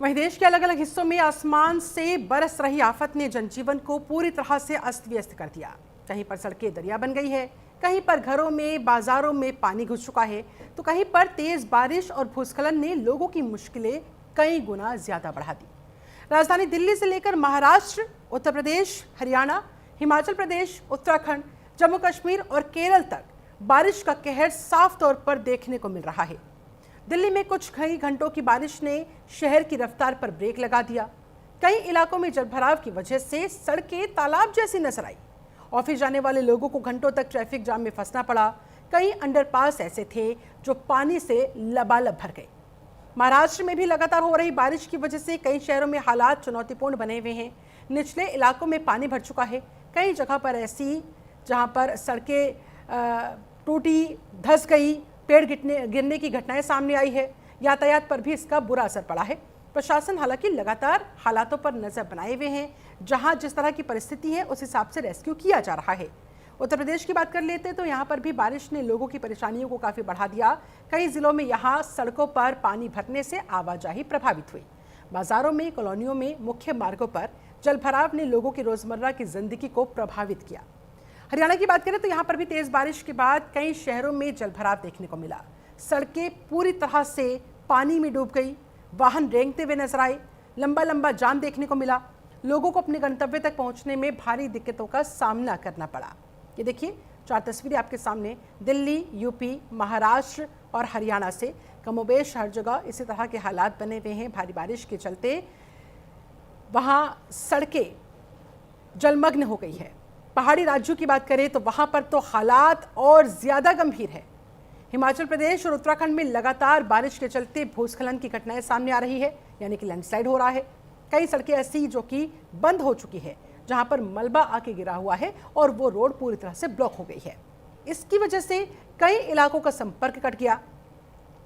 वहीं देश के अलग अलग हिस्सों में आसमान से बरस रही आफत ने जनजीवन को पूरी तरह से अस्त व्यस्त कर दिया। कहीं पर सड़कें दरिया बन गई है, कहीं पर घरों में बाजारों में पानी घुस चुका है, तो कहीं पर तेज बारिश और भूस्खलन ने लोगों की मुश्किलें कई गुना ज्यादा बढ़ा दी। राजधानी दिल्ली से लेकर महाराष्ट्र, उत्तर प्रदेश, हरियाणा, हिमाचल प्रदेश, उत्तराखंड, जम्मू कश्मीर और केरल तक बारिश का कहर साफ तौर पर देखने को मिल रहा है। दिल्ली में कुछ कई घंटों की बारिश ने शहर की रफ्तार पर ब्रेक लगा दिया। कई इलाकों में जलभराव की वजह से सड़कें तालाब जैसी नजर आई। ऑफिस जाने वाले लोगों को घंटों तक ट्रैफिक जाम में फंसना पड़ा। कई अंडरपास ऐसे थे जो पानी से लबालब भर गए। महाराष्ट्र में भी लगातार हो रही बारिश की वजह से कई शहरों में हालात चुनौतीपूर्ण बने हुए हैं। निचले इलाकों में पानी भर चुका है। कई जगह पर ऐसी जहां पर सड़कें टूटी, धंस गई, पेड़ गिरने की घटनाएं सामने आई है। यातायात पर भी इसका बुरा असर पड़ा है। प्रशासन हालांकि लगातार हालातों पर नजर बनाए हुए हैं। जहां जिस तरह की परिस्थिति है उस हिसाब से रेस्क्यू किया जा रहा है। उत्तर प्रदेश की बात कर लेते हैं तो यहाँ पर भी बारिश ने लोगों की परेशानियों को काफी बढ़ा दिया। कई जिलों में यहाँ सड़कों पर पानी भरने से आवाजाही प्रभावित हुई। बाजारों में, कॉलोनियों में, मुख्य मार्गों पर जलभराव ने लोगों की रोजमर्रा की जिंदगी को प्रभावित किया। हरियाणा की बात करें तो यहाँ पर भी तेज बारिश के बाद कई शहरों में जलभराव देखने को मिला। सड़कें पूरी तरह से पानी में डूब गई। वाहन रेंगते हुए नजर आए। लंबा लंबा जाम देखने को मिला। लोगों को अपने गंतव्य तक पहुंचने में भारी दिक्कतों का सामना करना पड़ा। ये देखिए 4 तस्वीरें आपके सामने। दिल्ली, यूपी, महाराष्ट्र और हरियाणा से कमोबेश हर जगह इसी तरह के हालात बने हुए हैं। भारी बारिश के चलते वहां सड़कें जलमग्न हो गई है। पहाड़ी राज्यों की बात करें तो वहां पर तो हालात और ज्यादा गंभीर है। हिमाचल प्रदेश और उत्तराखंड में लगातार बारिश के चलते भूस्खलन की घटनाएं सामने आ रही है, यानी कि लैंडस्लाइड हो रहा है। कई सड़कें ऐसी जो कि बंद हो चुकी है, जहां पर मलबा आके गिरा हुआ है और वो रोड पूरी तरह से ब्लॉक हो गई है। इसकी वजह से कई इलाकों का संपर्क कट गया।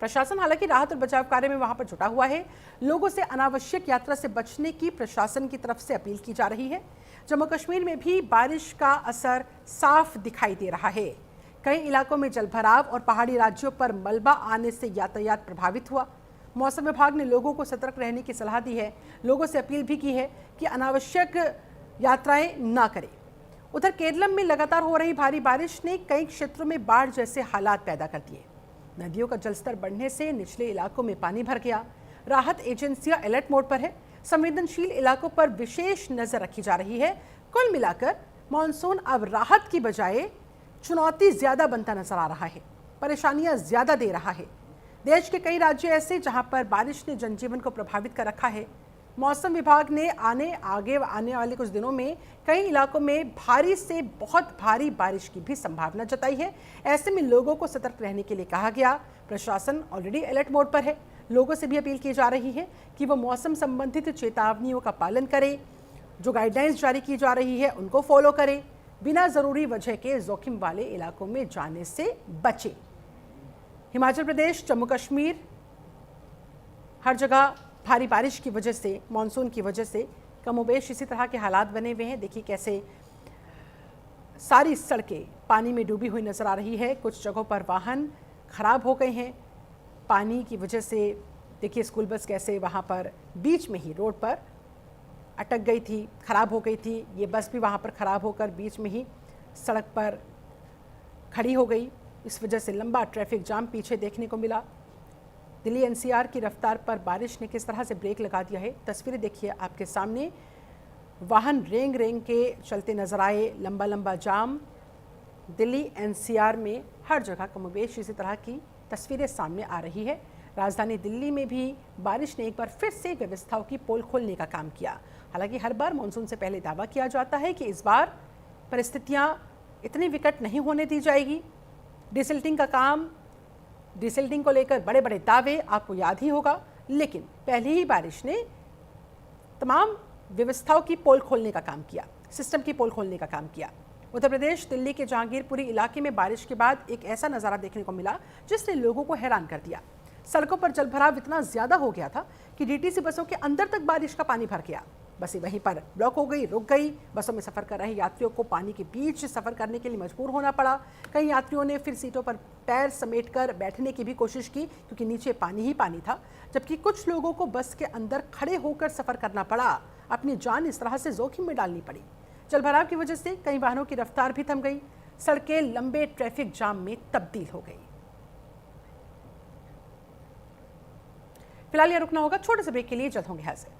प्रशासन हालांकि राहत और बचाव कार्य में वहां पर जुटा हुआ है। लोगों से अनावश्यक यात्रा से बचने की प्रशासन की तरफ से अपील की जा रही है। जम्मू कश्मीर में भी बारिश का असर साफ दिखाई दे रहा है। कई इलाकों में जलभराव और पहाड़ी राज्यों पर मलबा आने से यातायात प्रभावित हुआ। मौसम विभाग ने लोगों को सतर्क रहने की सलाह दी है। लोगों से अपील भी की है कि अनावश्यक यात्राएं ना करें। उधर केरलम में लगातार हो रही भारी बारिश ने कई क्षेत्रों में बाढ़ जैसे हालात पैदा कर दिए। नदियों का जलस्तर बढ़ने से निचले इलाकों में पानी भर गया। राहत एजेंसियां अलर्ट मोड पर है। संवेदनशील इलाकों पर विशेष नजर रखी जा रही है। कुल मिलाकर मॉनसून अब राहत की बजाय चुनौती ज्यादा बनता नजर आ रहा है। परेशानियां ज्यादा दे रहा है। देश के कई राज्य ऐसे जहां पर बारिश ने जनजीवन को प्रभावित कर रखा है। मौसम विभाग ने आने वाले कुछ दिनों में कई इलाकों में भारी से बहुत भारी बारिश की भी संभावना जताई है। ऐसे में लोगों को सतर्क रहने के लिए कहा गया। प्रशासन ऑलरेडी अलर्ट मोड पर है। लोगों से भी अपील की जा रही है कि वो मौसम संबंधित चेतावनियों का पालन करें। जो गाइडलाइंस जारी की जा रही है उनको फॉलो करें। बिना जरूरी वजह के जोखिम वाले इलाकों में जाने से बचें। हिमाचल प्रदेश, जम्मू कश्मीर, हर जगह भारी बारिश की वजह से, मानसून की वजह से कमोबेश इसी तरह के हालात बने हुए हैं। देखिए कैसे सारी सड़कें पानी में डूबी हुई नजर आ रही है। कुछ जगहों पर वाहन खराब हो गए हैं पानी की वजह से। देखिए स्कूल बस कैसे वहाँ पर बीच में ही रोड पर अटक गई थी, खराब हो गई थी। ये बस भी वहाँ पर खराब होकर बीच में ही सड़क पर खड़ी हो गई। इस वजह से लंबा ट्रैफिक जाम पीछे देखने को मिला। दिल्ली एनसीआर की रफ्तार पर बारिश ने किस तरह से ब्रेक लगा दिया है, तस्वीरें देखिए आपके सामने। वाहन रेंग रेंग के चलते नजर आए। लंबा लंबा जाम। दिल्ली एनसीआर में हर जगह कमोबेश इसी तरह की तस्वीरें सामने आ रही है। राजधानी दिल्ली में भी बारिश ने एक बार फिर से व्यवस्थाओं की पोल खोलने का काम किया। हालांकि हर बार मानसून से पहले दावा किया जाता है कि इस बार परिस्थितियां इतनी विकट नहीं होने दी जाएगी। डिसिल्टिंग का काम, डिसिल्टिंग को लेकर बड़े बड़े दावे आपको याद ही होगा, लेकिन पहली ही बारिश ने तमाम व्यवस्थाओं की पोल खोलने का काम किया, सिस्टम की पोल खोलने का काम किया। उत्तर प्रदेश दिल्ली के जहांगीरपुरी इलाके में बारिश के बाद एक ऐसा नज़ारा देखने को मिला जिसने लोगों को हैरान कर दिया। सड़कों पर जलभराव इतना ज्यादा हो गया था कि डीटीसी बसों के अंदर तक बारिश का पानी भर गया। बसें वहीं पर ब्लॉक हो गई, रुक गई। बसों में सफ़र कर रहे यात्रियों को पानी के बीच सफ़र करने के लिए मजबूर होना पड़ा। कई यात्रियों ने फिर सीटों पर पैर समेटकर बैठने की भी कोशिश की क्योंकि नीचे पानी ही पानी था, जबकि कुछ लोगों को बस के अंदर खड़े होकर सफ़र करना पड़ा। अपनी जान इस तरह से जोखिम में डालनी पड़ी। जलभराव की वजह से कई वाहनों की रफ्तार भी थम गई। सड़कें लंबे ट्रैफिक जाम में तब्दील हो गई। फिलहाल ये रुकना होगा, छोटे से ब्रेक के लिए जल्द होंगे हाजिर।